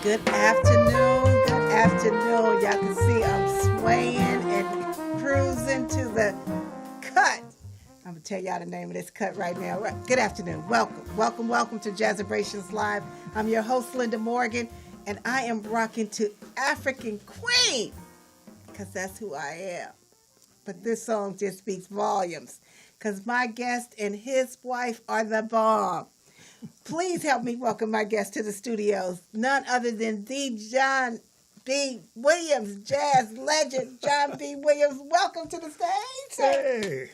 Good afternoon. Good afternoon. Y'all can see I'm swaying and cruising to the cut. I'm going to tell y'all the name of this cut right now. Good afternoon. Welcome to Jazzabrations Live. I'm your host, Linda Morgan, and I am rocking to African Queen because that's who I am. But this song just speaks volumes because my guest and his wife are the bomb. Please help me welcome my guest to the studios, none other than the John B. Williams, jazz legend, John B. Williams. Welcome to the stage. Hey.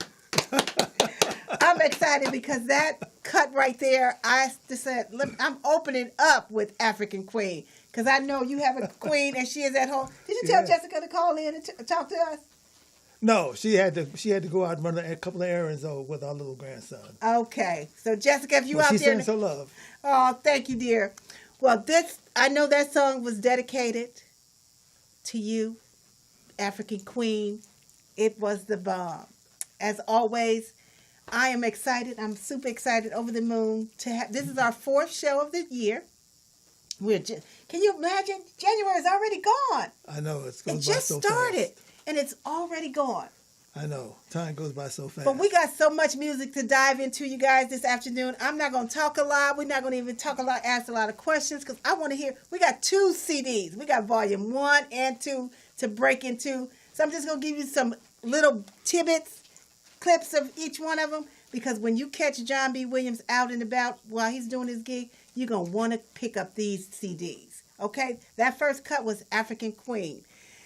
I'm excited because that cut right there, I just said, I'm opening up with African Queen because I know you have a queen and she is at home. Did you tell Jessica to call in and talk to us? No, she had to go out and run a couple of errands with our little grandson. Okay, so Jessica, if you out she there, sends her love. Oh, thank you, dear. Well, I know that song was dedicated to you, African Queen. It was the bomb. As always, I am excited. I'm super excited, over the moon to have. This is our fourth show of the year. Can you imagine? January is already gone. I know it just started. Fast. And it's already gone. I know. Time goes by so fast. But we got so much music to dive into, you guys, this afternoon. I'm not going to talk a lot. We're not going to even talk a lot, ask a lot of questions, because I want to hear. We got 2 CDs. We got volume 1 and 2 to break into. So I'm just going to give you some little tidbits, clips of each one of them, because when you catch John B. Williams out and about while he's doing his gig, you're going to want to pick up these CDs. Okay? That first cut was African Queen.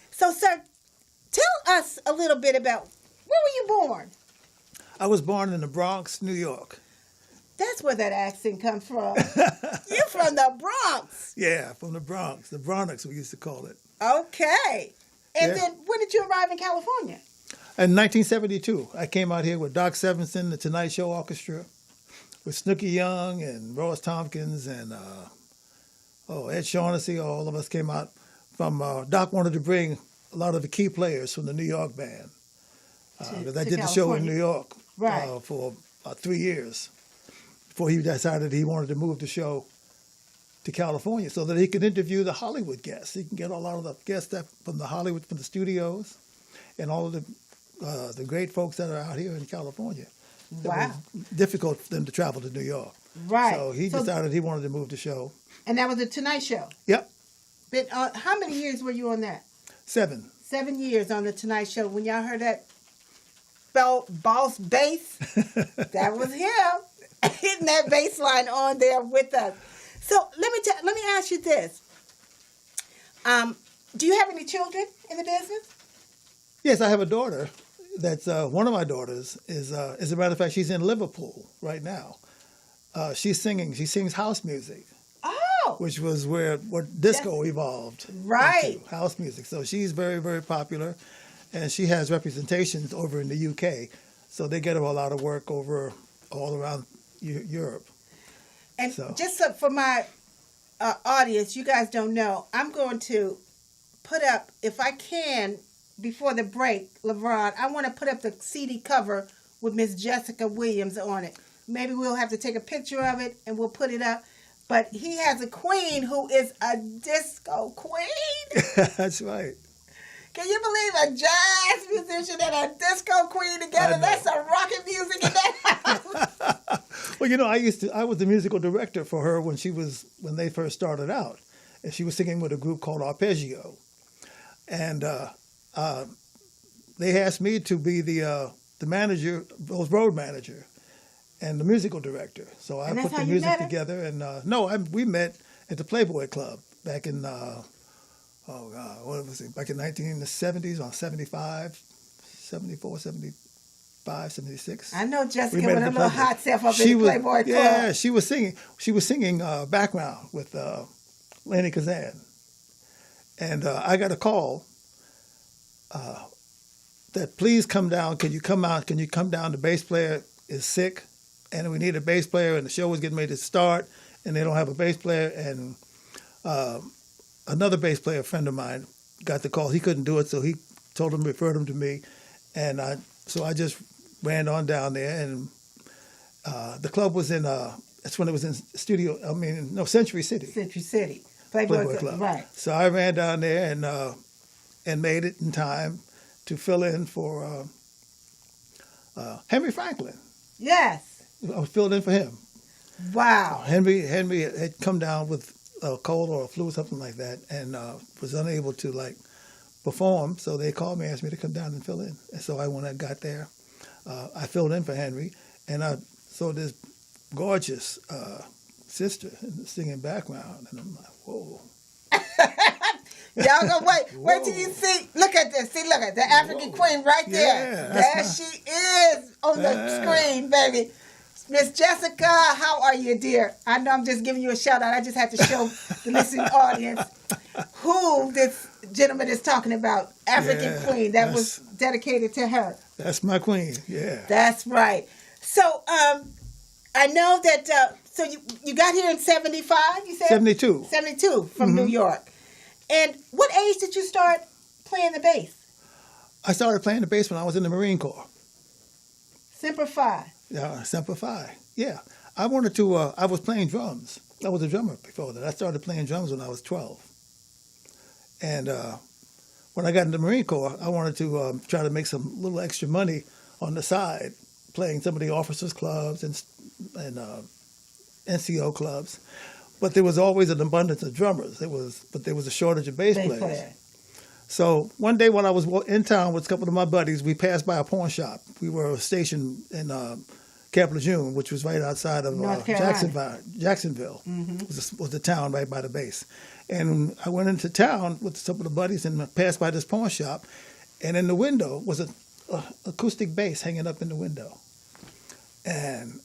So, sir, tell us a little bit about, where were you born? I was born in the Bronx, New York. That's where that accent comes from. You're from the Bronx. Yeah, from the Bronx. The Bronx, we used to call it. Okay. And then when did you arrive in California? In 1972. I came out here with Doc Severinsen, the Tonight Show Orchestra, with Snooky Young and Ross Tompkins and Ed Shaughnessy. All of us came out from, Doc wanted to bring a lot of the key players from the New York band. Because I did the show in New York for 3 years before he decided he wanted to move the show to California so that he could interview the Hollywood guests. He can get a lot of the guests from the studios, and all of the great folks that are out here in California. Wow. It was difficult for them to travel to New York. Right. So he decided he wanted to move the show. And that was the Tonight Show? Yep. But how many years were you on that? 7. 7 years on the Tonight Show. When y'all heard that boss bass, that was him hitting that bass line on there with us. So let me ask you this: do you have any children in the business? Yes, I have a daughter. That's one of my daughters is, as a matter of fact, she's in Liverpool right now. She's singing. She sings house music. Which was what disco evolved. Right. Into, house music. So she's very, very popular. And she has representations over in the UK. So they get her a lot of work over all around Europe. And just so for my audience, you guys don't know, I'm going to put up, if I can, before the break, LeVron, I want to put up the CD cover with Miss Jessica Williams on it. Maybe we'll have to take a picture of it and we'll put it up. But he has a queen who is a disco queen. That's right. Can you believe a jazz musician and a disco queen together? That's some rockin' music in that house. Well, I was the musical director for her when they first started out. And she was singing with a group called Arpeggio. And they asked me to be the manager, road manager, and the musical direcer. So I put the music together. And we met at the Playboy Club back in, back in 1970s, on 75, 74, 75, 76. I know Jessica with her little hot self up in the Playboy Club. Yeah, she was singing background with Lenny Kazan. And I got a call that please come down. Can you come out? Can you come down? The bass player is sick, and we need a bass player, and the show was getting ready to start, and they don't have a bass player. And another bass player, a friend of mine, got the call. He couldn't do it, so he referred him to me. And so I just ran on down there, and the club was in, that's when it was in Century City. Century City. Playboy Club, right. So I ran down there and made it in time to fill in for Henry Franklin. Yes. I was filled in for him. Wow. Henry had come down with a cold or a flu or something like that, and was unable to perform. So they called me, asked me to come down and fill in. And so when I got there, I filled in for Henry, and I saw this gorgeous sister in the singing background, and I'm like, whoa. Y'all go wait till you see. Look at this. See, look at the African Queen right there. Yeah, there she is on the screen, baby. Miss Jessica, how are you, dear? I know I'm just giving you a shout out. I just have to show the listening audience who this gentleman is talking about. African Queen. That was dedicated to her. That's my queen. Yeah. That's right. So I know that. So you got here in 75. You said 72. 72 from New York. And what age did you start playing the bass? I started playing the bass when I was in the Marine Corps. Semper Fi. Yeah, Semper Fi. Yeah. I wanted to, I was playing drums. I was a drummer before that. I started playing drums when I was 12. And when I got into the Marine Corps, I wanted to try to make some little extra money on the side, playing some of the officers' clubs and NCO clubs. But there was always an abundance of drummers. But there was a shortage of bass players. So one day when I was in town with a couple of my buddies, we passed by a pawn shop. We were stationed in Camp Lejeune, which was right outside of Jacksonville. Was the town right by the base. And I went into town with some of the buddies and passed by this pawn shop. And in the window was an acoustic bass hanging up in the window. And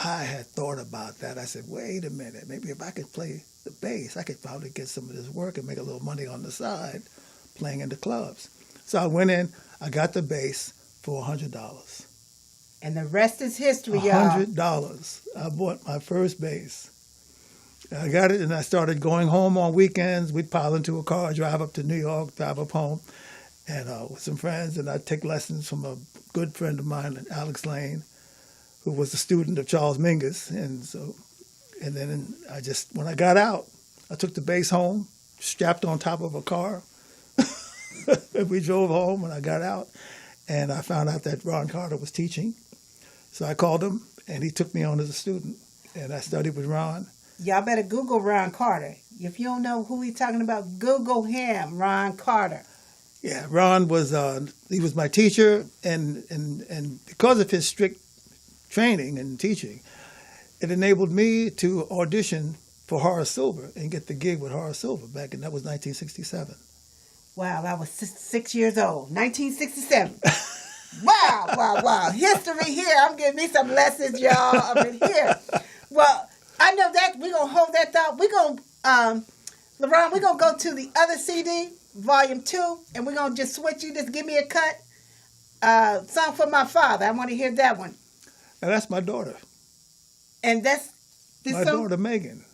I had thought about that. I said, wait a minute, maybe if I could play the bass, I could probably get some of this work and make a little money on the side playing in the clubs. So I went in, I got the bass for $100. And the rest is history, y'all. $100. I bought my first bass. I got it and I started going home on weekends. We'd pile into a car, drive up to New York, drive up home, and with some friends, and I'd take lessons from a good friend of mine, Alex Lane, who was a student of Charles Mingus. And then when I got out, I took the bass home, strapped on top of a car. We drove home when I got out, and I found out that Ron Carter was teaching. So I called him, and he took me on as a student, and I studied with Ron. Y'all better Google Ron Carter. If you don't know who he's talking about, Google him, Ron Carter. Yeah, Ron was he was my teacher, and because of his strict training and teaching, it enabled me to audition for Horace Silver and get the gig with Horace Silver that was 1967. Wow, I was 6 years old. 1967. Wow. History here. I'm getting me some lessons, y'all, up in here. Well, I know that we're going to hold that thought. We're going to, LeBron, we're going to go to the other CD, Volume 2, and we're going to just switch you. Just give me a cut. Song for My Father. I want to hear that one. Now, that's my daughter. And that's this my song? daughter, Megan.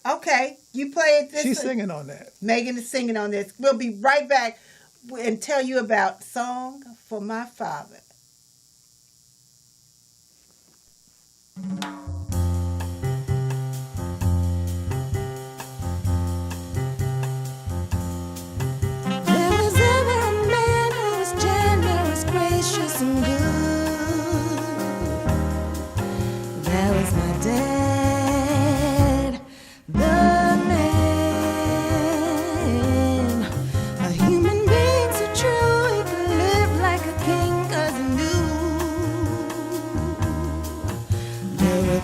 Okay, you played this. She's singing on that. Megan is singing on this. We'll be right back and tell you about Song for My Father. There was ever a man who was generous, gracious, and good. That was my dad, the man. A human being so true, he could live like a king 'cause he knew there were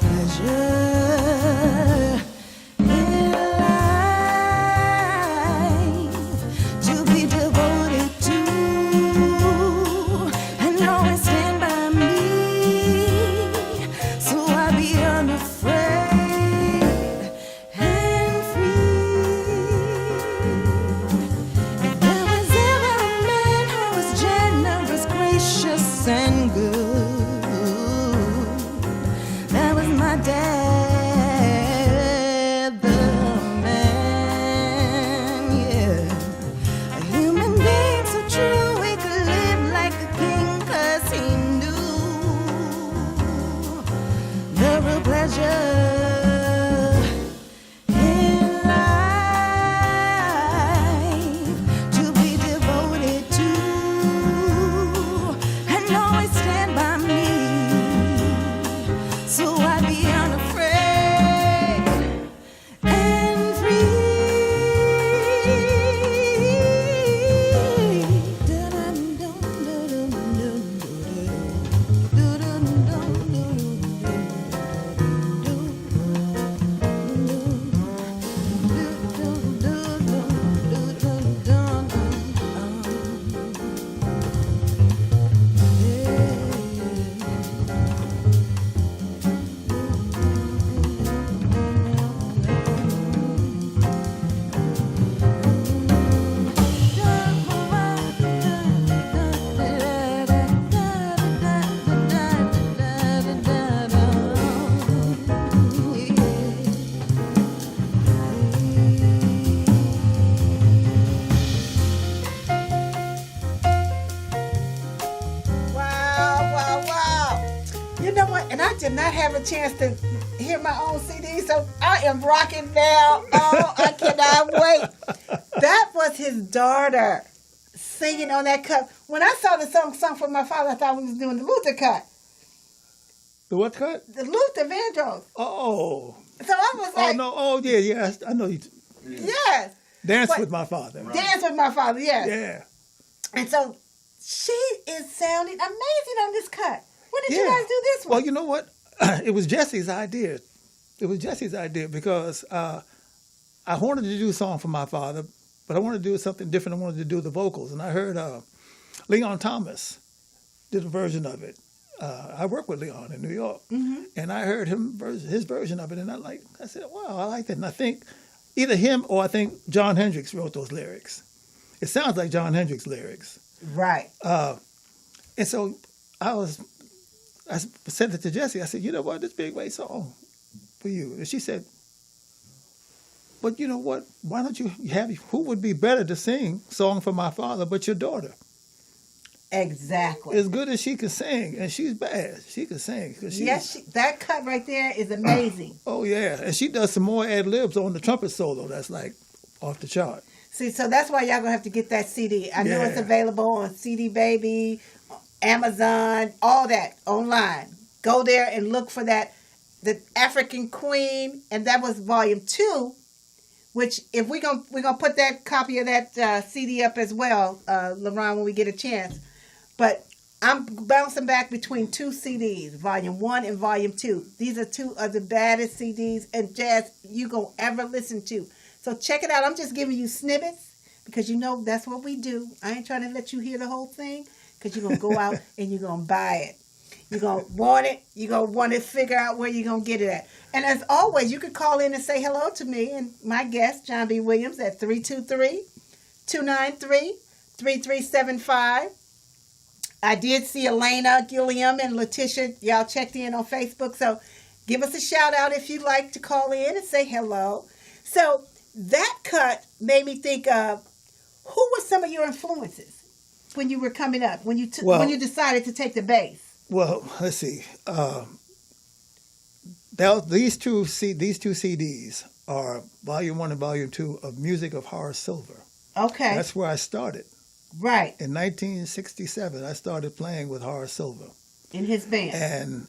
to not have a chance to hear my own CD, so I am rocking now. Oh, I cannot wait. That was his daughter singing on that cut. When I saw the song for my father, I thought we was doing the Luther cut. The what cut? The Luther Vandross. Oh. So I was like, Oh, no. Oh, yeah. I know you. yes. Dance But- with my father. Dance with my father, yes. Yeah. And so she is sounding amazing on this cut. When did you Yeah. guys do this one? Well, you know what? It was Jesse's idea. It was Jesse's idea because I wanted to do a song for my father, but I wanted to do something different. I wanted to do the vocals. And I heard Leon Thomas did a version of it. I work with Leon in New York. Mm-hmm. And I heard his version of it. And I said, wow, I like that. And I think either him or I think John Hendricks wrote those lyrics. It sounds like John Hendricks' lyrics. Right. And so I said it to Jessie. I said, you know what, this big way song for you. And she said, but you know what, why don't you who would be better to sing song for my father but your daughter? Exactly. As good as she can sing, and she's bad. She can sing. That cut right there is amazing. Oh, yeah. And she does some more ad-libs on the trumpet solo that's like off the chart. See, so that's why y'all going to have to get that CD. I know Yeah. it's available on CD Baby, Amazon, all that online. Go there and look for that, the African Queen, and that was volume 2, which if we're gonna put that copy of that CD up as well, LaRon, when we get a chance. But I'm bouncing back between 2 CDs, volume 1 and volume 2. These are 2 of the baddest CDs and jazz you gonna ever listen to. So check it out. I'm just giving you snippets because you know that's what we do. I ain't trying to let you hear the whole thing because you're going to go out and you're going to buy it. You're going to want it. You're going to want to figure out where you're going to get it at. And as always, you can call in and say hello to me and my guest, John B. Williams, at 323-293-3375. I did see Elena Gilliam and Letitia. Y'all checked in on Facebook. So give us a shout out if you'd like to call in and say hello. So that cut made me think of who were some of your influences when you were coming up, when you decided to take the bass. Well, let's see. These two CDs are Volume 1 and Volume 2 of Music of Horace Silver. Okay. That's where I started. Right. In 1967, I started playing with Horace Silver. In his band.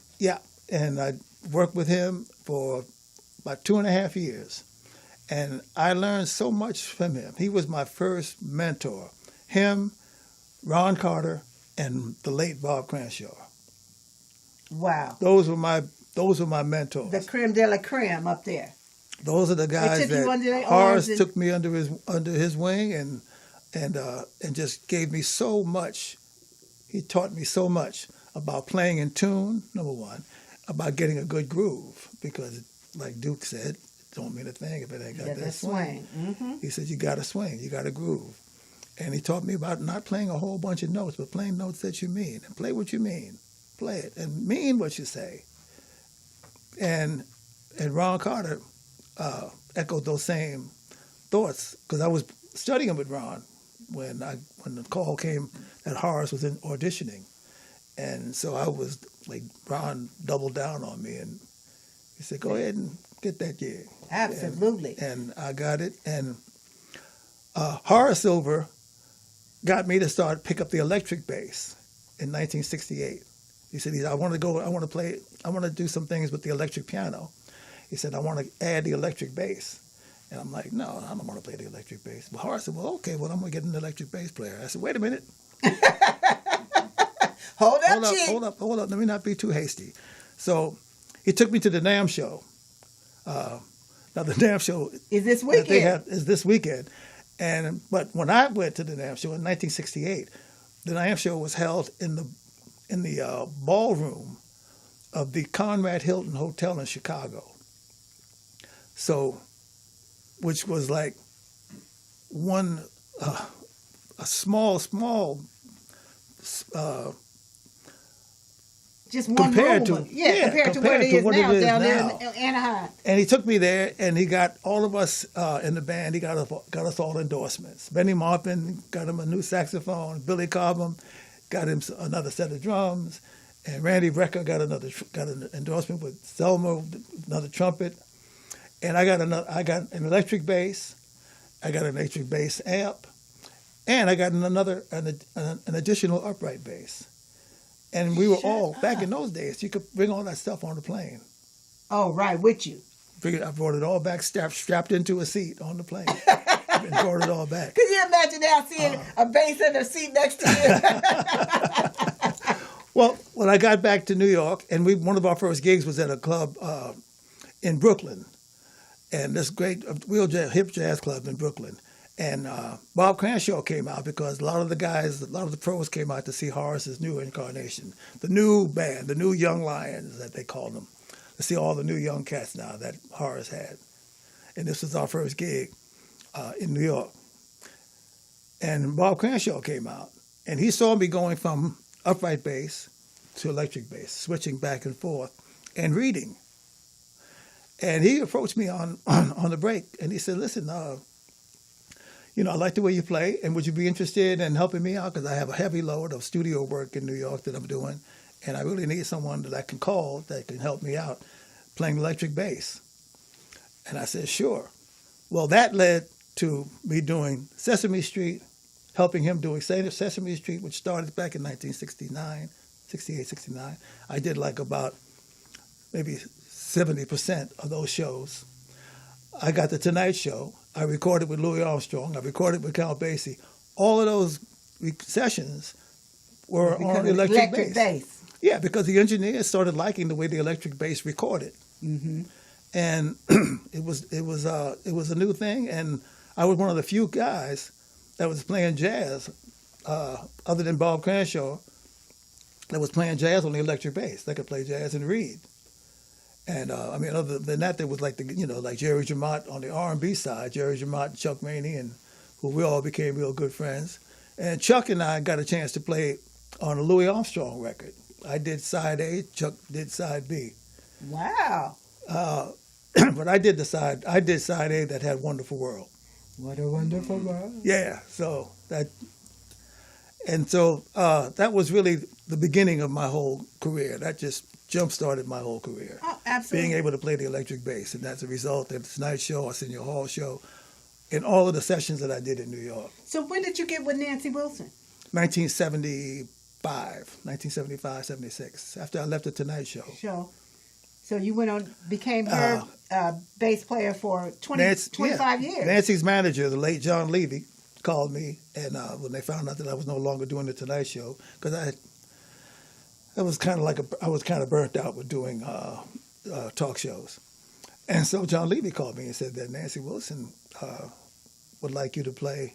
And I worked with him for about 2.5 years. And I learned so much from him. He was my first mentor. Him, Ron Carter, and the late Bob Cranshaw. Wow. Those were my mentors. The creme de la creme up there. Those are the guys took you under their that Horace arms took me under his wing and just gave me so much. He taught me so much about playing in tune, number one, about getting a good groove, because like Duke said, it don't mean a thing if it ain't got that swing. Mm-hmm. He said, you got to swing, you got to groove. And he taught me about not playing a whole bunch of notes, but playing notes that you mean. And play what you mean. Play it and mean what you say. And Ron Carter echoed those same thoughts, because I was studying with Ron when the call came that Horace was in auditioning. And so I was like, Ron doubled down on me and he said, go ahead and get that gig. Absolutely. And I got it. And Horace Silver got me to pick up the electric bass in 1968. He said, I want to do some things with the electric piano. He said, I want to add the electric bass. And I'm like, no, I don't want to play the electric bass. But Horace said, well, okay, well, I'm going to get an electric bass player. I said, wait a minute. Hold up. Let me not be too hasty. So he took me to the NAMM show. Now, the NAMM show is this weekend. Is this weekend. But when I went to the NAMM show in 1968, the NAMM show was held in the ballroom of the Conrad Hilton Hotel in Chicago. So, which was like a small, just one compared room. compared to what it is now down there now. in Anaheim. And he took me there, and he got all of us in the band. He got us all endorsements. Benny Maupin got him a new saxophone. Billy Cobham got him another set of drums, And Randy Brecker got an endorsement with Selma, another trumpet, and I got an electric bass, I got an electric bass amp, and I got an additional upright bass. And we were back in those days, you could bring all that stuff on the plane. Oh, right, with you. I brought it all back, strapped into a seat on the plane, and brought it all back. Could you imagine now seeing a bass in the seat next to you? Well, when I got back to New York, and one of our first gigs was at a club in Brooklyn, and this great hip jazz club in Brooklyn. And Bob Cranshaw came out because a lot of the pros came out to see Horace's new incarnation, the new band, the new Young Lions that they called them, to see all the new young cats now that Horace had. And this was our first gig in New York. And Bob Cranshaw came out, and he saw me going from upright bass to electric bass, switching back and forth, and reading. And he approached me on the break, and he said, listen, I like the way you play, and would you be interested in helping me out? Because I have a heavy load of studio work in New York that I'm doing, and I really need someone that I can call that can help me out playing electric bass. And I said, sure. Well, that led to me doing Sesame Street, helping him doing Sesame Street, which started back in 68, 69. I did like about maybe 70% of those shows. I got the Tonight Show. I recorded with Louis Armstrong. I recorded with Count Basie. All of those sessions were on electric bass. Yeah, because the engineers started liking the way the electric bass recorded, and it was a new thing. And I was one of the few guys that was playing jazz, other than Bob Cranshaw, that was playing jazz on the electric bass. They could play jazz and read. And other than that, there was like Jerry Jamot on the R&B side, Jerry Jamot and Chuck Rainey, and who we all became real good friends. And Chuck and I got a chance to play on a Louis Armstrong record. I did side A, Chuck did side B. Wow. But I did side A that had Wonderful World. What a wonderful world. Yeah, that was really the beginning of my whole career. That just jump-started my whole career. Oh, absolutely. Being able to play the electric bass. And that's a result of the Tonight Show, Arsenio Hall show, and all of the sessions that I did in New York. So when did you get with Nancy Wilson? 1975, 76, after I left the Tonight Show. So you became her bass player for 25 years. Nancy's manager, the late John Levy, called me, and when they found out that I was no longer doing the Tonight Show, because I was kind of burnt out with doing talk shows, and so John Levy called me and said that Nancy Wilson would like you to play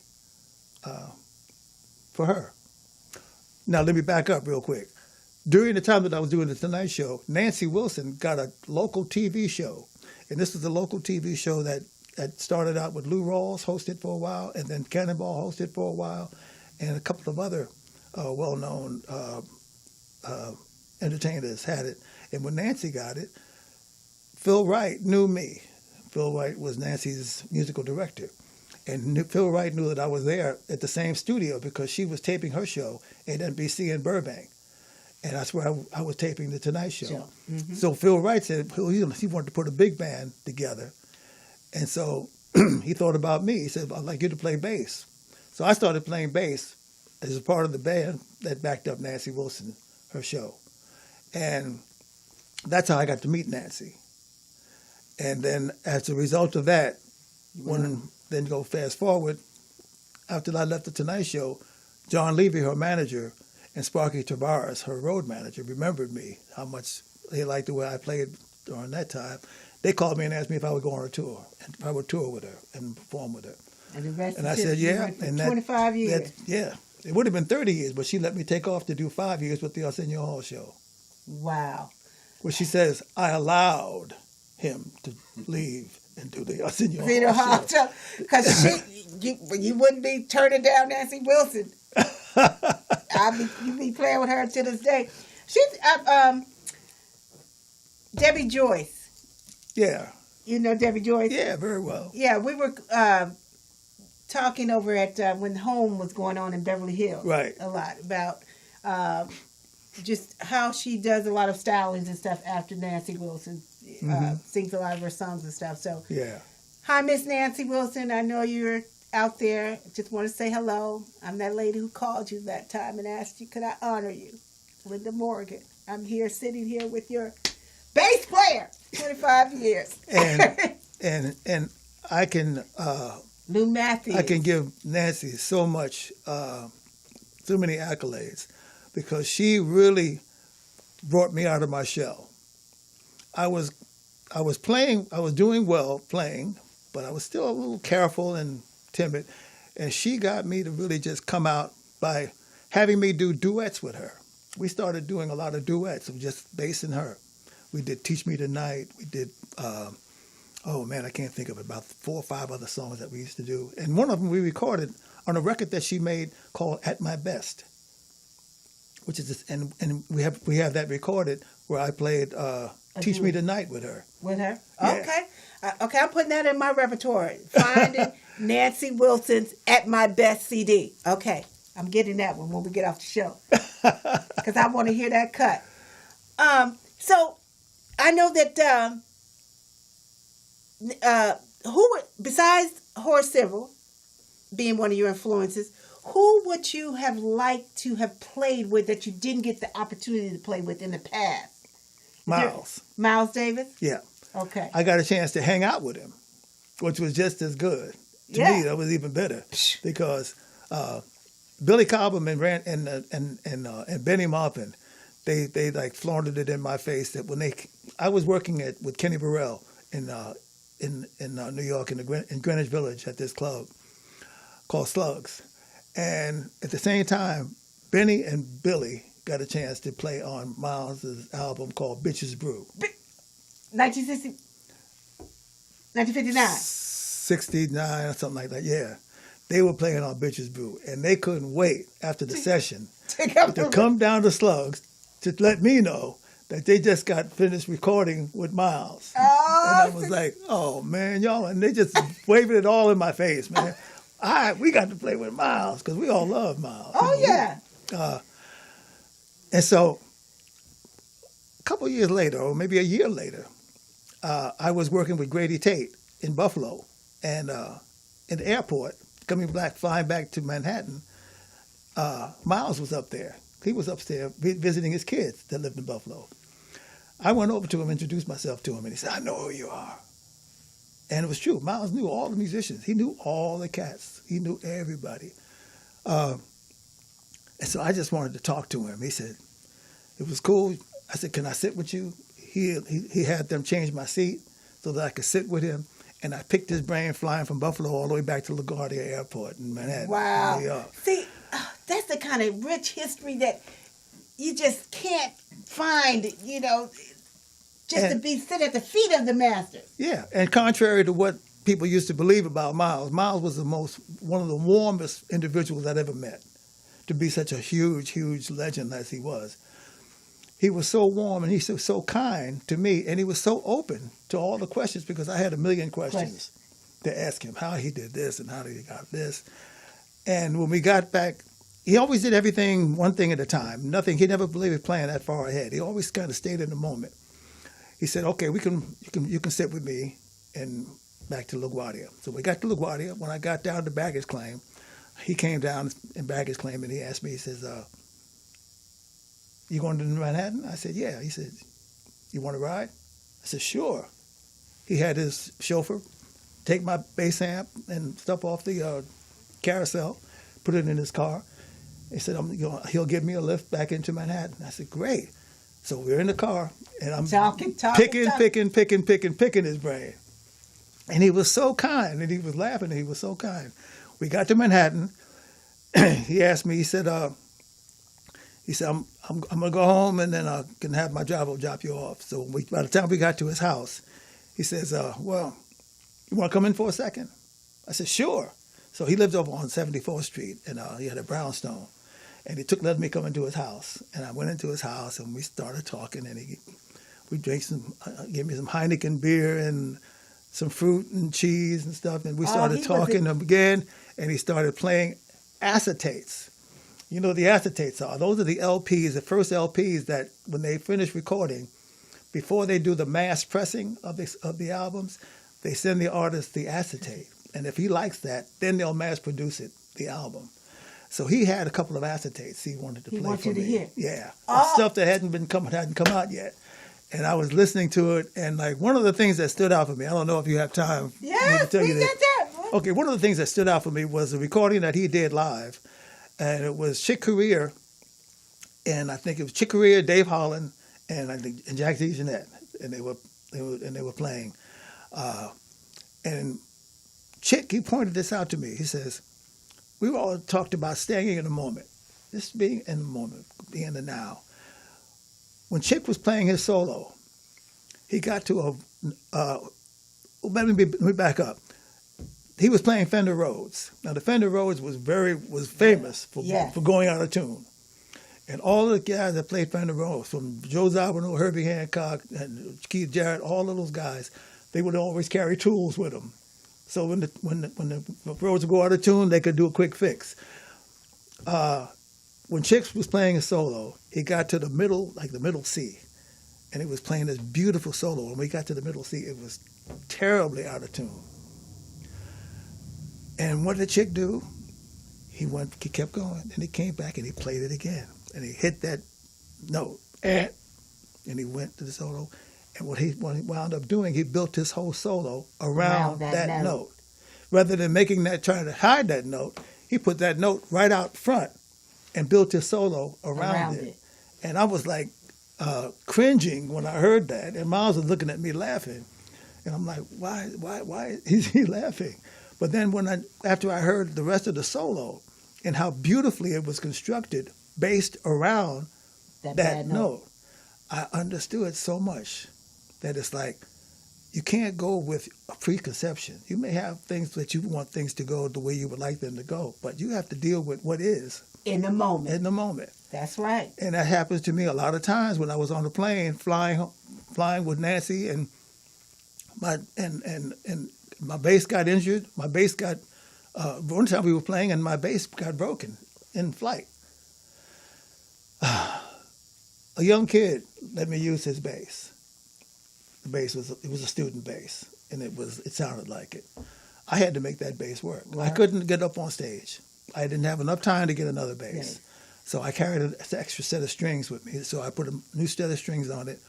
for her. Now let me back up real quick. During the time that I was doing the Tonight Show, Nancy Wilson got a local TV show, and this was a local TV show that started out with Lou Rawls hosted for a while, and then Cannonball hosted for a while, and a couple of other well-known entertainers had it. And when Nancy got it, Phil Wright knew me. Phil Wright was Nancy's musical director. And Phil Wright knew that I was there at the same studio because she was taping her show at NBC in Burbank. And that's where I was taping the Tonight Show. Mm-hmm. So Phil Wright said he wanted to put a big band together. And so he thought about me. He said, I'd like you to play bass. So I started playing bass as a part of the band that backed up Nancy Wilson, her show. And that's how I got to meet Nancy. And then as a result of that, then go fast forward, after I left the Tonight Show, John Levy, her manager, and Sparky Tavares, her road manager, remembered me, how much they liked the way I played during that time. They called me and asked me if I would go on a tour, and if I would tour with her and perform with her. And the rest and I said, yeah. And 25 years. Yeah. It would have been 30 years, but she let me take off to do 5 years with the Arsenio Hall show. Wow. Where she says, I allowed him to leave and do the Arsenio Hall show. Because you wouldn't be turning down Nancy Wilson. You be playing with her to this day. She's Debbie Joyce. Yeah. You know Debbie Joyce? Yeah, very well. Yeah, we were talking over at when Home was going on in Beverly Hills. Right. A lot about just how she does a lot of stylings and stuff after Nancy Wilson sings a lot of her songs and stuff. So, Yeah. hi, Miss Nancy Wilson. I know you're out there. Just want to say hello. I'm that lady who called you that time and asked you, could I honor you? Linda Morgan. I'm here, sitting here with your bass player, 25 years. And I can Lou Matthews. I can give Nancy so much, so many accolades, because she really brought me out of my shell. I was doing well playing, but I was still a little careful and timid, and she got me to really just come out by having me do duets with her. We started doing a lot of duets of just bass and her. We did Teach Me Tonight. We did, oh man, I can't think of it, about 4 or 5 other songs that we used to do. And one of them we recorded on a record that she made called At My Best, which is, and we have that recorded where I played Teach Me Tonight with her. With her? Yeah. Okay. Okay, I'm putting that in my repertoire. Finding Nancy Wilson's At My Best CD. Okay, I'm getting that one when we get off the show. Because I want to hear that cut. So, I know that who, besides Horace Silver being one of your influences, who would you have liked to have played with that you didn't get the opportunity to play with in the past? Miles. Miles Davis? Yeah. Okay. I got a chance to hang out with him, which was just as good. To Yeah. me, that was even better because Billy Cobham and Benny Maupin, they like flaunted it in my face that when I was working with Kenny Burrell in New York in Greenwich Village at this club called Slugs, and at the same time, Benny and Billy got a chance to play on Miles' album called Bitches Brew. 1959. 69 or something like that, yeah. They were playing on Bitches Brew, and they couldn't wait after the session to come down to Slugs to let me know that they just got finished recording with Miles. Oh, And I was like, oh, man, y'all, and they just waving it all in my face, man. We got to play with Miles, because we all love Miles. Oh, yeah. And so a couple of years later, or maybe a year later, I was working with Grady Tate in Buffalo, and in the airport, flying back to Manhattan, Miles was up there. He was upstairs visiting his kids that lived in Buffalo. I went over to him, introduced myself to him, and he said, I know who you are. And it was true. Miles knew all the musicians. He knew all the cats. He knew everybody. And so I just wanted to talk to him. He said, it was cool. I said, can I sit with you? He had them change my seat so that I could sit with him. And I picked his brain flying from Buffalo all the way back to LaGuardia Airport in Manhattan, Wow. New York. See, that's the kind of rich history that you just can't find, just to be sit at the feet of the master. Yeah, and contrary to what people used to believe about Miles, Miles was one of the warmest individuals I'd ever met. To be such a huge, huge legend as he was. He was so warm and he's so kind to me, and he was so open to all the questions because I had a million questions to ask him, how he did this and how he got this. And when we got back, he always did everything one thing at a time. Nothing. He never believed in planning that far ahead. He always kind of stayed in the moment. He said, "Okay, you can sit with me and back to LaGuardia." So we got to LaGuardia. When I got down to baggage claim, he came down in baggage claim and he asked me. He says, "You going to Manhattan?" I said, "Yeah." He said, "You want to ride?" I said, "Sure." He had his chauffeur take my bass amp and stuff off the carousel, put it in his car. He said, he'll give me a lift back into Manhattan. I said, "Great." So we're in the car, and I'm picking his brain. And he was so kind, and he was laughing, and he was so kind. We got to Manhattan. He asked me, he said, I'm going to go home, and then I can have my driver drop you off. So by the time we got to his house, he says, well, you want to come in for a second? I said, sure. So he lived over on 74th Street, and he had a brownstone. And he let me come into his house. And I went into his house, and we started talking, and we drank gave me some Heineken beer and some fruit and cheese and stuff. And we started talking again, and he started playing acetates. You know, the acetates are. Those are the LPs, the first LPs that when they finish recording, before they do the mass pressing of the albums, they send the artist the acetate. And if he likes that, then they'll mass produce it, the album. So he had a couple of acetates he wanted to play wanted for you to me. hear. Yeah. Oh. Stuff that hadn't come out yet. And I was listening to it, and like one of the things that stood out for me, I don't know if you have time for me to Yes, tell we you got this. that. Okay, one of the things that stood out for me was the recording that he did live, and it was Chick Corea, and I think it was Chick Corea, Dave Holland, and I think and Jack DeJohnette, and they were playing, and Chick, he pointed this out to me. He says, we all talked about staying in the moment, just being in the moment, being in the now. When Chick was playing his solo, he got to let me back up. He was playing Fender Rhodes. Now the Fender Rhodes was famous for going out of tune. And all the guys that played Fender Rhodes, from Joe Zawinul, Herbie Hancock, and Keith Jarrett, all of those guys, they would always carry tools with them. So when the Rhodes would go out of tune, they could do a quick fix. When Chick was playing a solo, he got to the middle C, and he was playing this beautiful solo. When we got to the middle C, it was terribly out of tune. And what did Chick do? He kept going, and he came back and he played it again, and he hit that note, and he went to the solo. And what he wound up doing, he built his whole solo around that note. Rather than trying to hide that note, he put that note right out front and built his solo around it. And I was like cringing when I heard that, and Miles was looking at me laughing, and I'm like, why is he laughing? But then after I heard the rest of the solo and how beautifully it was constructed based around that note, I understood so much that it's like you can't go with a preconception. You may have things that you want things to go the way you would like them to go, but you have to deal with what is. In the moment. In the moment. That's right. And that happens to me a lot of times when I was on the plane flying with Nancy, and my bass got injured. My bass got one time we were playing and my bass got broken in flight. A young kid let me use his bass. The bass was a student bass, and it sounded like it. I had to make that bass work. Wow. I couldn't get up on stage. I didn't have enough time to get another bass. Right. So I carried an extra set of strings with me. So I put a new set of strings on it,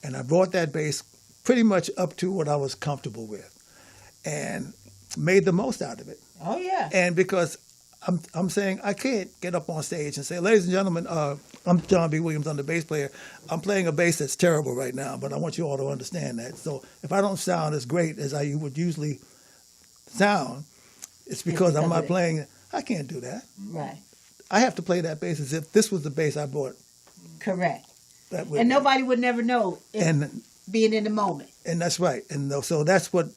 and I brought that bass pretty much up to what I was comfortable with, and made the most out of it. Oh yeah. And because I'm saying I can't get up on stage and say, ladies and gentlemen, I'm John B. Williams, I'm the bass player. I'm playing a bass that's terrible right now, but I want you all to understand that. So if I don't sound as great as I would usually sound, it's because I'm not playing. I can't do that. Right. I have to play that bass as if this was the bass I bought. Correct. And nobody would never know being in the moment. And that's right. And so that's what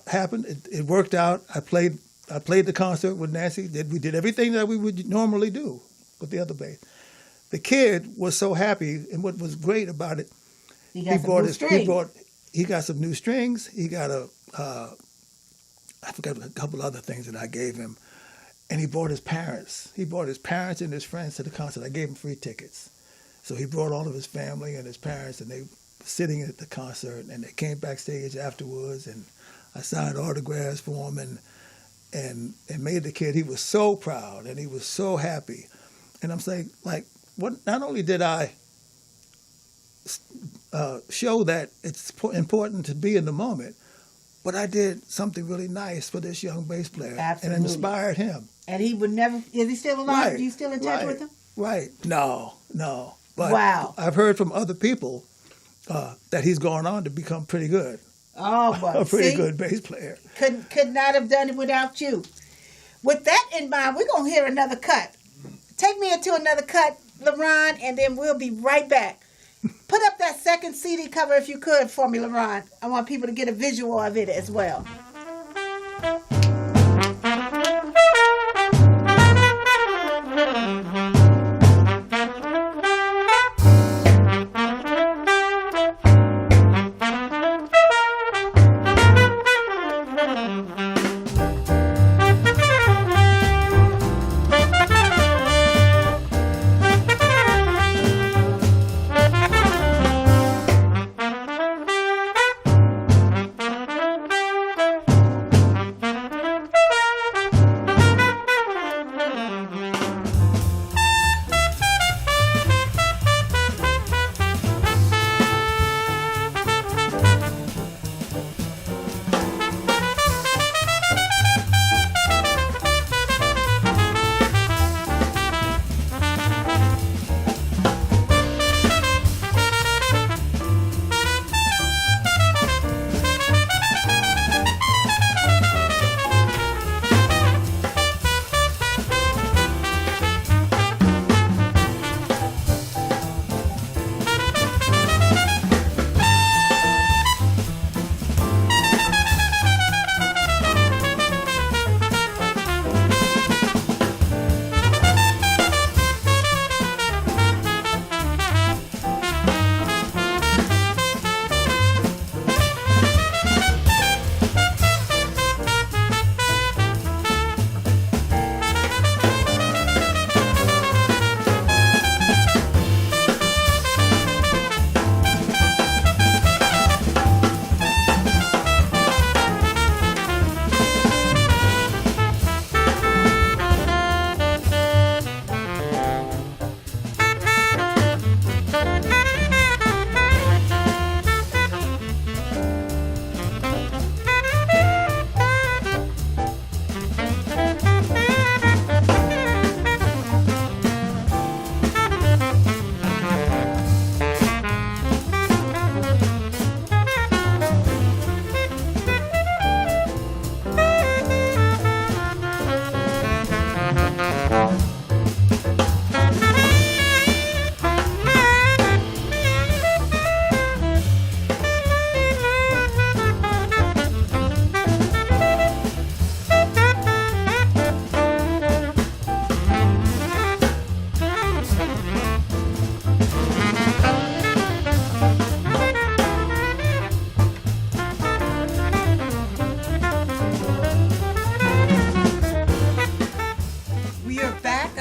happened. It worked out. I played the concert with Nancy. We did everything that we would normally do with the other bass. The kid was so happy, and what was great about it, he got some new strings. He got I forgot a couple other things that I gave him, and he brought his parents. He brought his parents and his friends to the concert. I gave him free tickets, so he brought all of his family and his parents, and they were sitting at the concert, and they came backstage afterwards, and I signed autographs for him, and made the kid. He was so proud, and he was so happy, and I'm saying, like, what? Not only did I show that it's important to be in the moment, but I did something really nice for this young bass player. Absolutely. And inspired him. And he would never, is he still alive? Right. Are you still in touch with him? Right. No. But wow. I've heard from other people that he's gone on to become pretty good. Oh, but a pretty good bass player. Could not have done it without you. With that in mind, we're going to hear another cut. Take me into another cut, LaRon, and then we'll be right back. Put up that second CD cover if you could for me, LaRon. I want people to get a visual of it as well.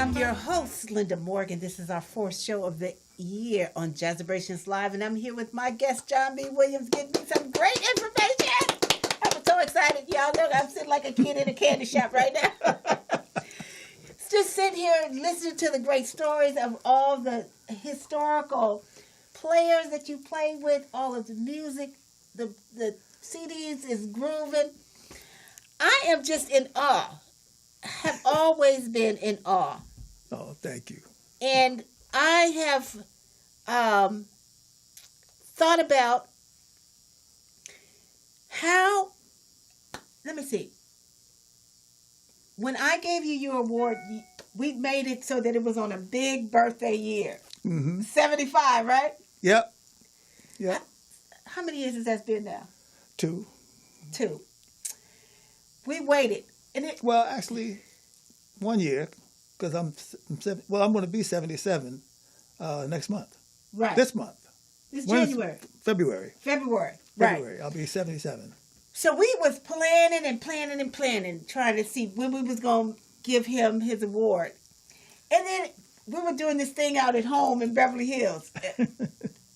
I'm your host, Linda Morgan. This is our fourth show of the year on Jazzabrations Live, and I'm here with my guest, John B. Williams, getting me some great information. I'm so excited. Y'all know I'm sitting like a kid in a candy shop right now. Just sitting here and listening to the great stories of all the historical players that you play with, all of the music, the CDs is grooving. I am just in awe. Have always been in awe. Oh, thank you. And I have thought about how, let me see. When I gave you your award, we made it so that it was on a big birthday year. Mm-hmm. 75, right? Yep. How many years has that been now? 2. We waited. Well, actually, 1 year, because I'm going to be 77 next month. Right. This month. This January. February. Right. I'll be 77. So we was planning, trying to see when we was going to give him his award. And then we were doing this thing out at home in Beverly Hills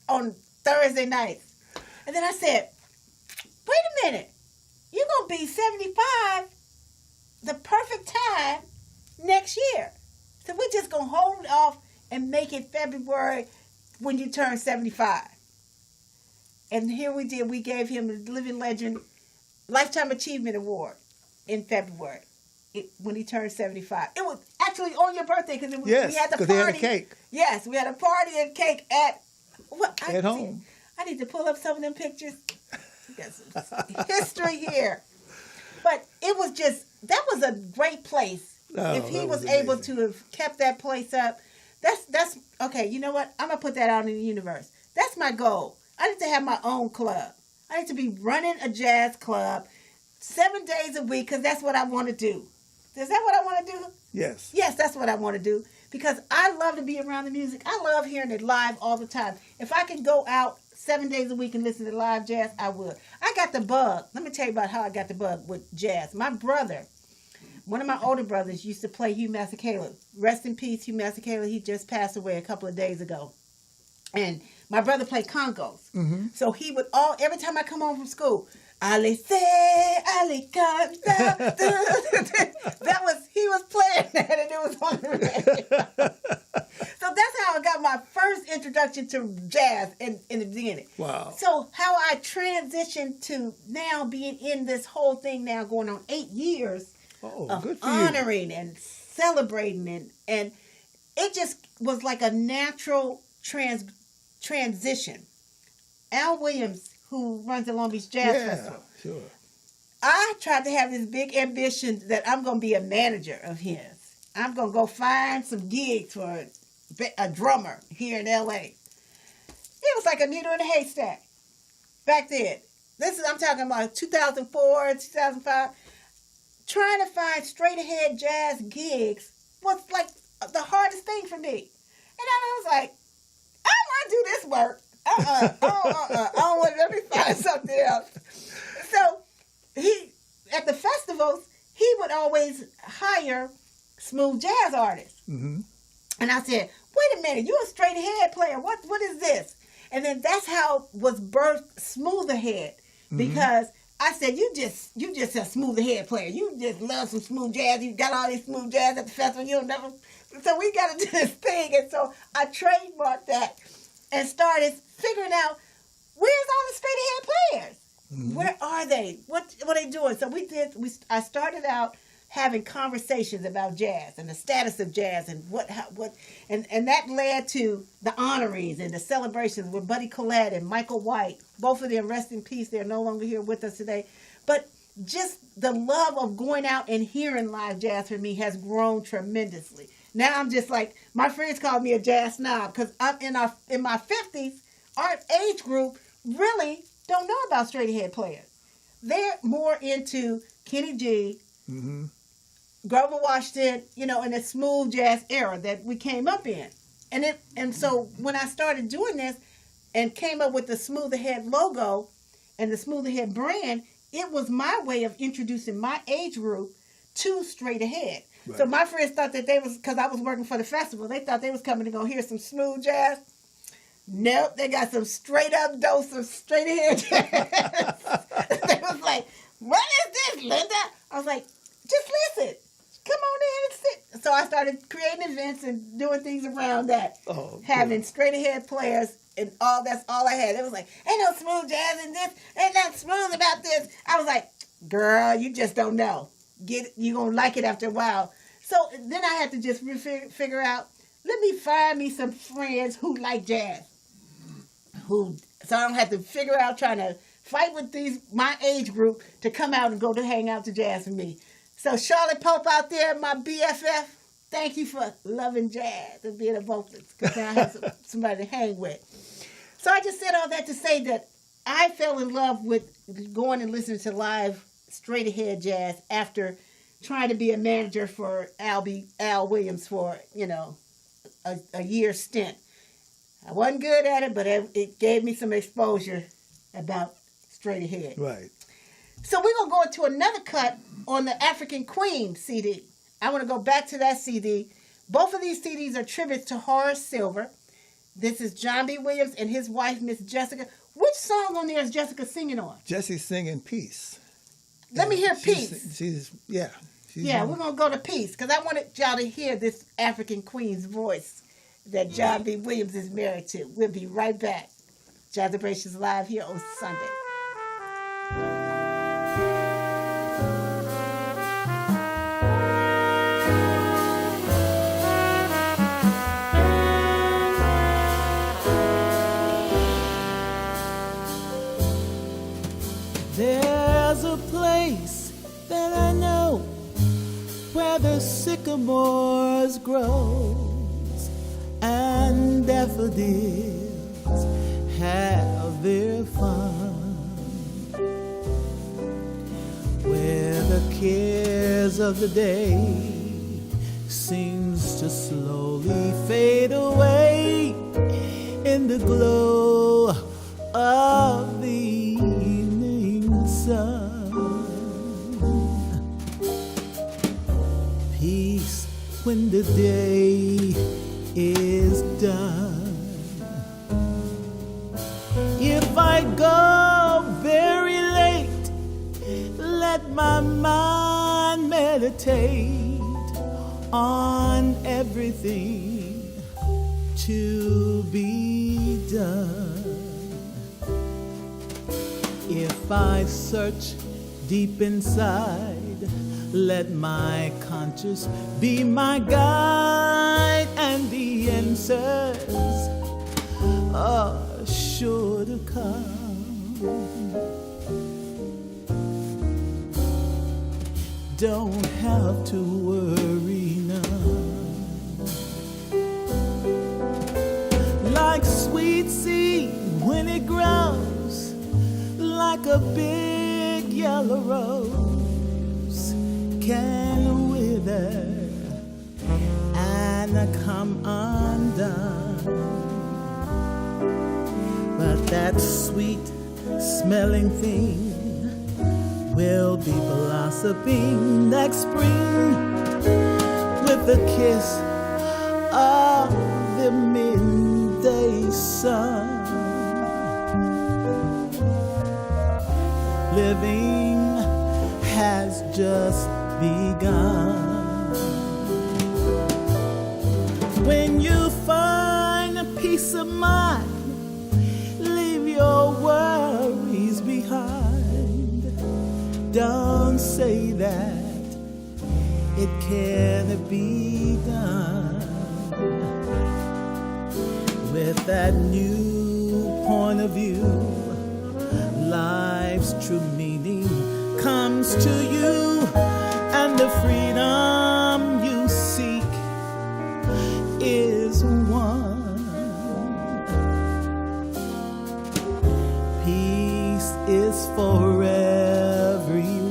on Thursday nights. And then I said, wait a minute. You're going to be 75, the perfect time next year. So we're just going to hold off and make it February when you turn 75. And here we did. We gave him the Living Legend Lifetime Achievement Award in February when he turned 75. It was actually on your birthday because we had the party. Because they had a cake. Yes, we had a party and cake at home. I need to pull up some of them pictures. We got some history here. But it was that was a great place. Oh, if he was amazing. able to have kept that place up, that's okay. You know what? I'm going to put that out in the universe. That's my goal. I need to have my own club. I need to be running a jazz club 7 days a week because that's what I want to do. Is that what I want to do? Yes. Yes, that's what I want to do because I love to be around the music. I love hearing it live all the time. If I can go out 7 days a week and listen to live jazz, I would. I got the bug. Let me tell you about how I got the bug with jazz. My brother, one of my older brothers, used to play Hugh Masekela. Rest in peace, Hugh Masekela. He just passed away a couple of days ago. And my brother played congos. Mm-hmm. So he would every time I come home from school, Ali say, Ali canta. He was playing that and it was on the radio. So that's how I got my first introduction to jazz in the beginning. Wow. So how I transitioned to now being in this whole thing now going on 8 years of good for honoring and celebrating and it just was like a natural transition. Al Williams, who runs the Long Beach Jazz Festival. Sure. I tried to have this big ambition that I'm going to be a manager of his. I'm going to go find some gigs for a drummer here in L.A. It was like a needle in a haystack back then. I'm talking about 2004, 2005. Trying to find straight-ahead jazz gigs was like the hardest thing for me. And I was like, I don't want to do this work. I don't want to, let me find something else. So at the festivals, he would always hire smooth jazz artists. Mm-hmm. And I said, wait a minute, you're a straight ahead player. What is this? And then that's how was birthed Smooth Ahead. Because I said, you just a smooth ahead player. You just love some smooth jazz. You got all these smooth jazz at the festival. You'll never. So we got to do this thing. And so I trademarked that and started figuring out where's all the straight ahead players. Mm-hmm. Where are they? What are they doing? So I started out having conversations about jazz and the status of jazz and and that led to the honorings and the celebrations with Buddy Collette and Michael White. Both of them, rest in peace. They're no longer here with us today. But just the love of going out and hearing live jazz for me has grown tremendously. Now I'm just like, my friends call me a jazz snob because I'm in my 50s. Our age group really don't know about straight ahead players. They're more into Kenny G, mm-hmm. Grover Washington, in the smooth jazz era that we came up in. And so when I started doing this and came up with the Smooth Ahead logo and the Smooth Ahead brand, it was my way of introducing my age group to straight ahead. So my friends thought that they was, because I was working for the festival, they thought they was coming to go hear some smooth jazz. Nope, they got some straight up dose of straight ahead jazz. They was like, what is this, Linda? I was like, just listen. Come on in and sit. So I started creating events and doing things around that. Oh, having straight ahead players and all, that's all I had. It was like, ain't no smooth jazz in this, ain't nothing smooth about this. I was like, girl, you just don't know. You gonna like it after a while. So then I had to just figure out, let me find me some friends who like jazz. So I don't have to figure out trying to fight with my age group to come out and go to hang out to jazz with me. So Charlotte Pope out there, my BFF, thank you for loving jazz and being a vocalist, because now I have somebody to hang with. So I just said all that to say that I fell in love with going and listening to live straight ahead jazz after trying to be a manager for Al Williams for, a year stint. I wasn't good at it, but it gave me some exposure about straight ahead. Right. So we're going to go into another cut on the African Queen CD. I want to go back to that CD. Both of these CDs are tributes to Horace Silver. This is John B. Williams and his wife, Miss Jessica. Which song on there is Jessica singing on? Jesse's singing Peace. Let me hear Peace. She's we're going to go to Peace, because I wanted y'all to hear this African Queen's voice that John B. Williams is married to. We'll be right back. Jazzabrations live here on Sunday. There's a place that I know where the sycamores grows and daffodils have their fun, where the cares of the day seems to slowly fade away in the glow of the evening sun. Peace when the day is done. If I go very late, let my mind meditate on everything to be done. If I search deep inside, let my conscience be my guide, and the answers are sure to come. Don't have to worry now. Like sweet seed when it grows, like a big yellow rose, can wither and come undone. But that sweet smelling thing will be blossoming next spring with the kiss of the midday sun. Living has just begun. When you find a peace of mind, leave your worries behind. Don't say that it can't be done. With that new point of view, life's true meaning comes to you, and the freedom you seek is won. Peace is for everyone.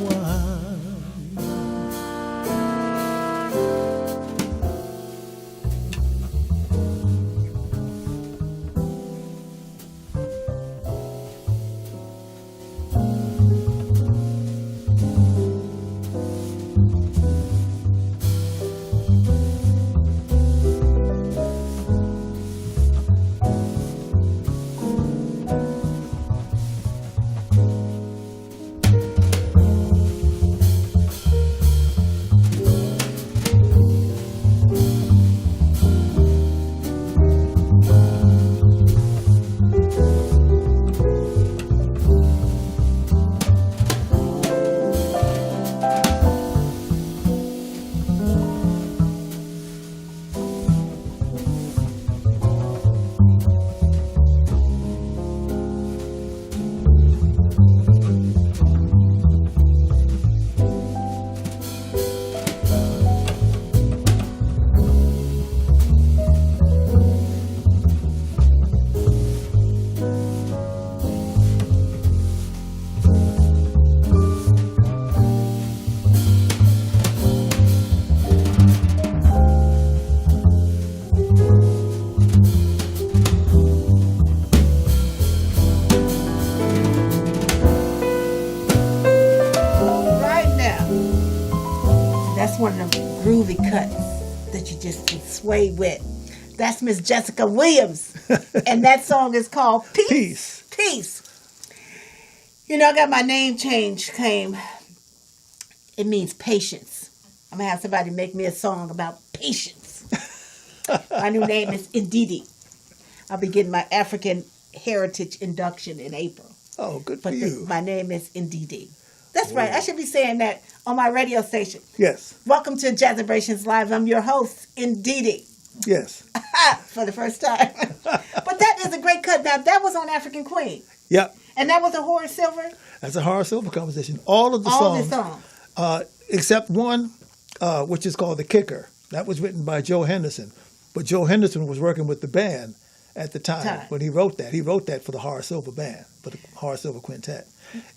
that you just can sway with. That's Miss Jessica Williams. And that song is called Peace. Peace. You know, I got my name change came. It means patience. I'm going to have somebody make me a song about patience. My new name is Ndidi. I'll be getting my African heritage induction in April. Oh, good for you. My name is Ndidi. That's right. I should be saying that on my radio station. Yes. Welcome to Jazzabrations Live. I'm your host, Ndidi. Yes. For the first time. But that is a great cut. Now, that was on African Queen. Yep. And that was a Horace Silver? That's a Horace Silver composition. All of the songs. Except one, which is called The Kicker. That was written by Joe Henderson. But Joe Henderson was working with the band at the time when he wrote that. He wrote that for the Horace Silver band, for the Horace Silver Quintet.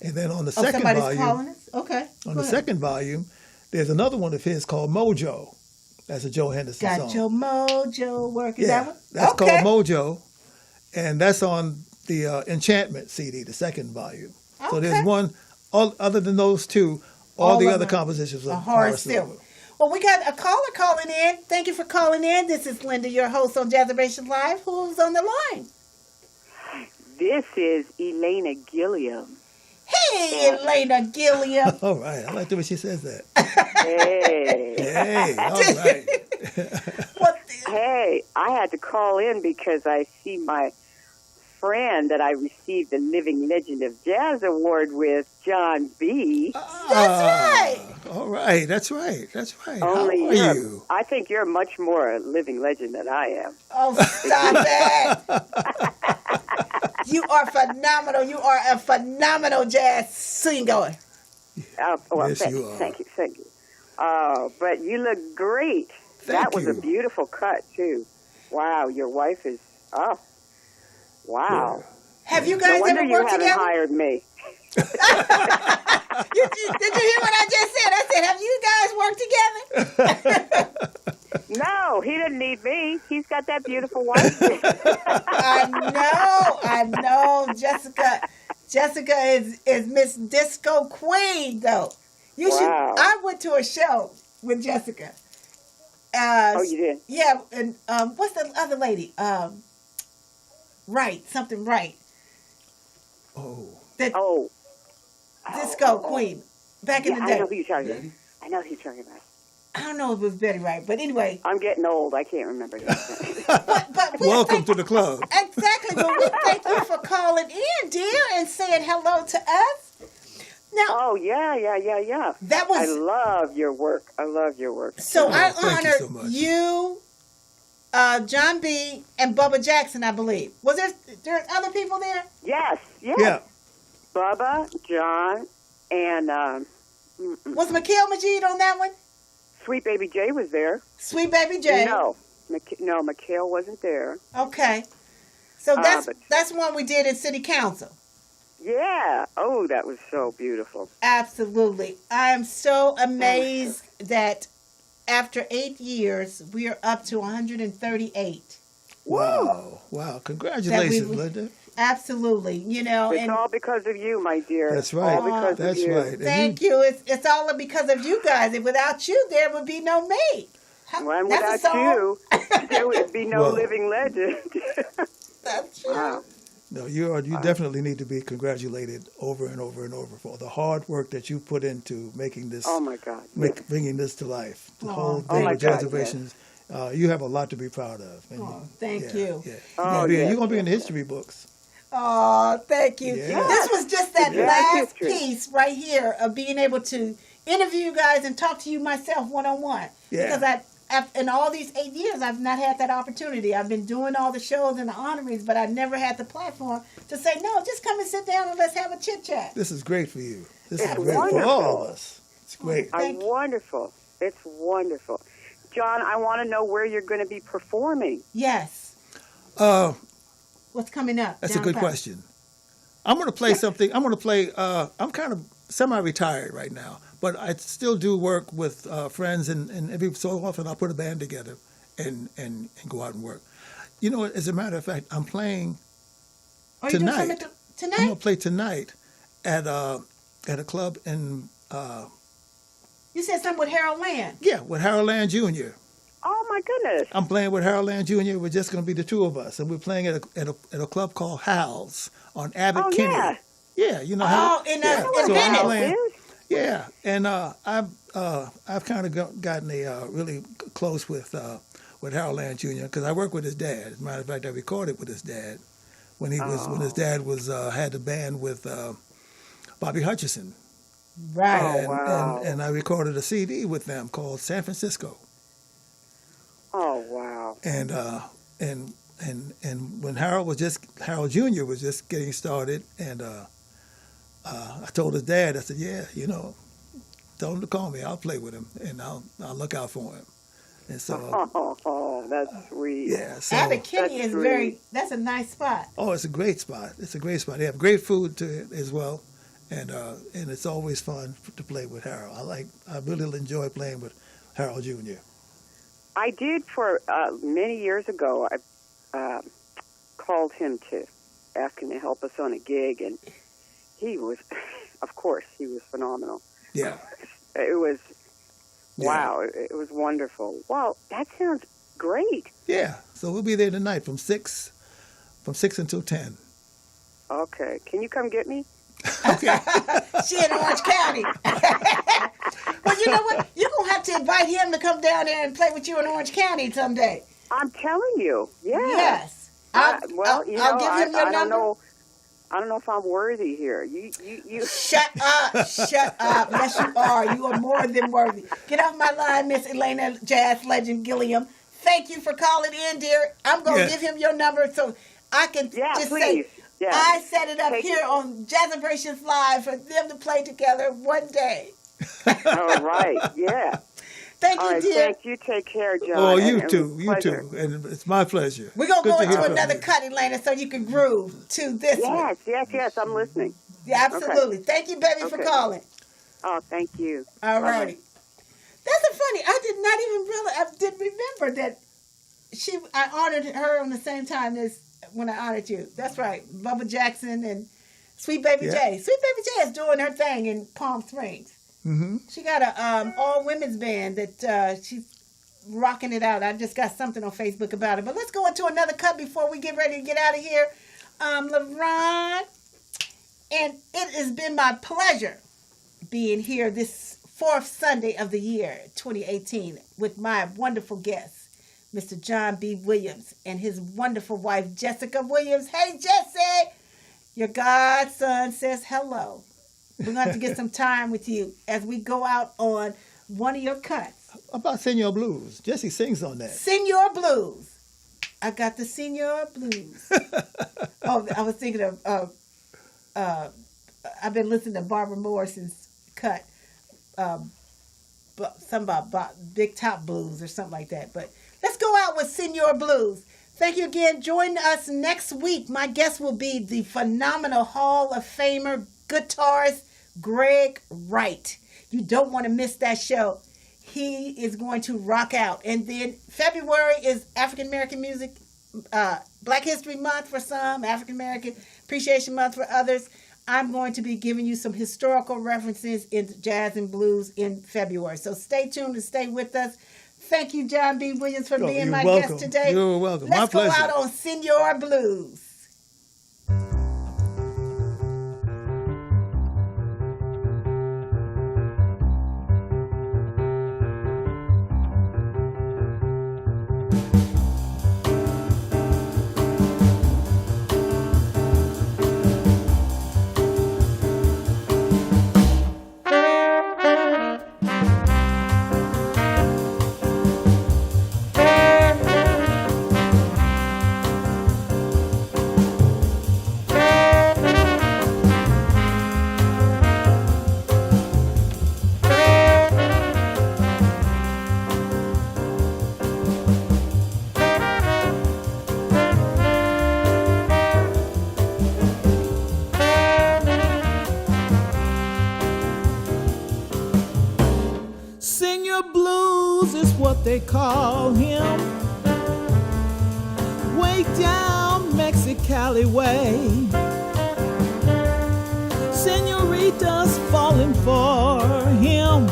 And then on the second somebody's volume, calling us? Okay. on the second volume, there's another one of his called Mojo. That's a Joe Henderson song. Got your mojo working. Yeah, That one? that's called Mojo, and that's on the Enchantment CD, the second volume. So there's one. Other than those two, all the other compositions are Horace Silver. Well, we got a caller calling in. Thank you for calling in. This is Linda, your host on Jazzabrations Live. Who's on the line? This is Elena Gilliam. Hey, Elena Gilliam. All right. I like the way she says that. Hey. Hey, all right. Hey, I had to call in because I see my friend that I received the Living Legend of Jazz Award with, John B. That's right. All right. That's right. That's right. Only How are you? I think you're much more a living legend than I am. Oh, stop it. You are phenomenal. You are a phenomenal jazz singer. Yes, thank you are. Thank you. But you look great. Thank was you. a beautiful cut, too. Wow, your wife is, wow. Yeah. Have you No guys wonder ever you worked haven't together? hired me. Did you hear what I just said? I said, have you guys worked together? No, he didn't need me. He's got that beautiful wife. I know. Jessica is Miss Disco Queen, though. Wow. I went to a show with Jessica. Oh, you did? Yeah, and what's the other lady? Something Right. Oh. Disco Queen. Back in the day. I know who you're talking about. I know who you're talking about. I don't know if it was Betty Wright, but anyway. I'm getting old. I can't remember that. But Welcome to the club. Exactly. But we thank you for calling in, dear, and saying hello to us. Now, Oh, yeah. that was... I love your work. So I thank you honored so much. you, John B. and Bubba Jackson, I believe. Was there other people there? Yes. Yeah. Bubba, John, and Was Mikhail Majid on that one? Sweet Baby J was there. Sweet Baby J. No, Mikhail wasn't there. Okay. So but- that's one we did in City Council. Yeah. Oh, that was so beautiful. Absolutely. I am so amazed that after 8 years, we are up to 138. Wow. Congratulations, Linda. Absolutely. You know, It's and all because of you, my dear. That's right. All because That's of you. right. And thank you. It's all because of you guys. And without you, there would be no me. Well, and That's a without song. you, there would be no Well. living legend. That's true. Wow. No, you definitely need to be congratulated over and over and over for the hard work that you put into making this, Oh, my God. bringing this to life. The whole Oh, thing my with God, Jazzabrations. You have a lot to be proud of. And Thank you. Yeah. Oh, You're yes, going to be in the history books. Oh, thank you. Yeah. This was just that Yeah. last History. piece right here of being able to interview you guys and talk to you myself one-on-one. Yeah. Because in all these 8 years, I've not had that opportunity. I've been doing all the shows and the honorees, but I never had the platform to say, no, just come and sit down and let's have a chit-chat. This is great for you. This It's is great for wonderful. all of us. It's great. Thank you. Wonderful. It's wonderful. John, I want to know where you're going to be performing. Yes. Uh, What's coming up? That's a Down good south? question. I'm going to play something. I'm going to play. I'm kind of semi-retired right now, but I still do work with friends, and every so often I'll put a band together and go out and work. You know, as a matter of fact, I'm playing Are you doing tonight. something I'm tonight? going to play tonight at a club in You said something with Harold Land. with Harold Land Jr. Oh, my goodness. I'm playing with Harold Land Jr. We're just going to be the two of us, and we're playing at a club called Hal's on Abbott Oh, Kinney. yeah. Yeah, you know how. Oh, in yeah. in So I'm Venice. playing- Yes. Yeah, and I've kind of gotten really close with Harold Land Jr. because I work with his dad. As a matter of fact, I recorded with his dad when his dad was had the band with Bobby Hutcherson. Right. And, wow. and I recorded a CD with them called San Francisco. Oh, wow. And when Harold Jr. was just getting started, and I told his dad, I said, yeah, tell him to call me. I'll play with him, and I'll look out for him. And so, Oh, that's sweet. yeah. So, Abbott Kinney That's is great. that's a nice spot. oh, it's a great spot. It's a great spot. They have great food to it as well, and it's always fun to play with Harold. I really enjoy playing with Harold Jr. I did for many years ago. I called him to ask him to help us on a gig, and he was, of course, he was phenomenal. Yeah. It was, Yeah. wow, it was wonderful. Wow, that sounds great. Yeah. So we'll be there tonight from 6 until 10. Okay, can you come get me? Okay. She in Orange County. Well, you know what? You're going to have to invite him to come down there and play with you in Orange County someday. I'm telling you, yeah. Yes. Well, I'll give him your I don't number. know. I don't know if I'm worthy here. You. Shut up. Shut up. Yes, you are. You are more than worthy. Get off my line, Miss Elena Jazz Legend Gilliam. Thank you for calling in, dear. I'm going to give him your number so I can Yeah, just please. say, Yeah. I set it up Take here it. on Jazzabrations Live for them to play together one day. All right. Yeah. Thank All you, right. dear. Thank you. Take care, John. Oh, And you it was too. a You pleasure. too. And it's my pleasure. We're going to Good go to hear into from another you. cut, Elena, so you can groove to this one. Yes. I'm listening. Yeah, absolutely. Thank you, baby, for Okay. calling. Oh, thank you. All Bye-bye. righty. That's a funny. I did not even realize. I did remember that I honored her on the same time as when I honored you. That's right. Bubba Jackson and Sweet Baby Yeah. J. Sweet Baby J is doing her thing in Palm Springs. Mm-hmm. She got a all women's band that she's rocking it out. I just got something on Facebook about it. But let's go into another cut before we get ready to get out of here. LeBron, and it has been my pleasure being here this fourth Sunday of the year, 2018, with my wonderful guest, Mr. John B. Williams, and his wonderful wife, Jessica Williams. Hey, Jesse! Your godson says hello. We're going to have to get some time with you as we go out on one of your cuts. About Senor Blues. Jesse sings on that. Senor Blues. I got the Senor Blues. Oh, I was thinking of, I've been listening to Barbara Morrison's cut, something about Big Top Blues or something like that. But let's go out with Senor Blues. Thank you again. Join us next week. My guest will be the phenomenal Hall of Famer guitarist Greg Wright. You don't want to miss that show. He is going to rock out. And then February is African American Music, Black History Month for some, African American Appreciation Month for others. I'm going to be giving you some historical references in jazz and blues in February. So stay tuned and stay with us. Thank you, John B. Williams, for being you're my welcome. guest today. You're welcome. Let's My go pleasure. out on Senor Blues. Senor Blues is what they call him. Way down Mexicali way. Senorita's falling for him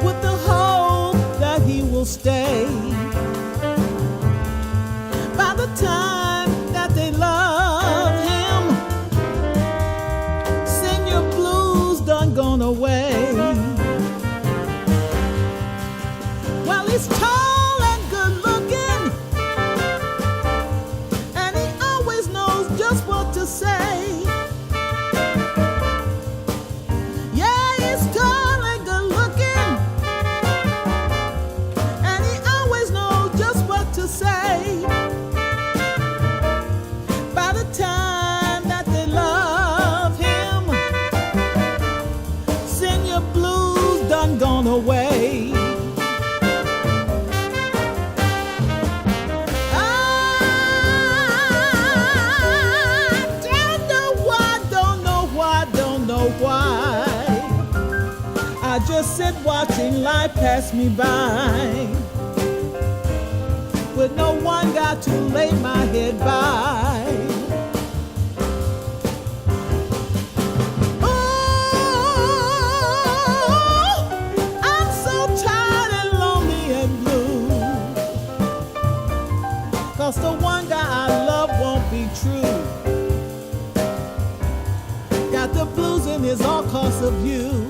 with the hope that he will will stay. By the time that they love him, sing your blues done gone away. Well, he's tall and good looking, and he always knows just what to say. Yeah, he's tall and good looking, and he always knows just what to say. By the time that they love him, sing your blues done gone away. Why I just sit watching life pass me by, with no one got to lay my head by. Oh, I'm so tired and lonely and blue, 'cause the one guy I love won't be true. Got the blues and it's all 'cause of you.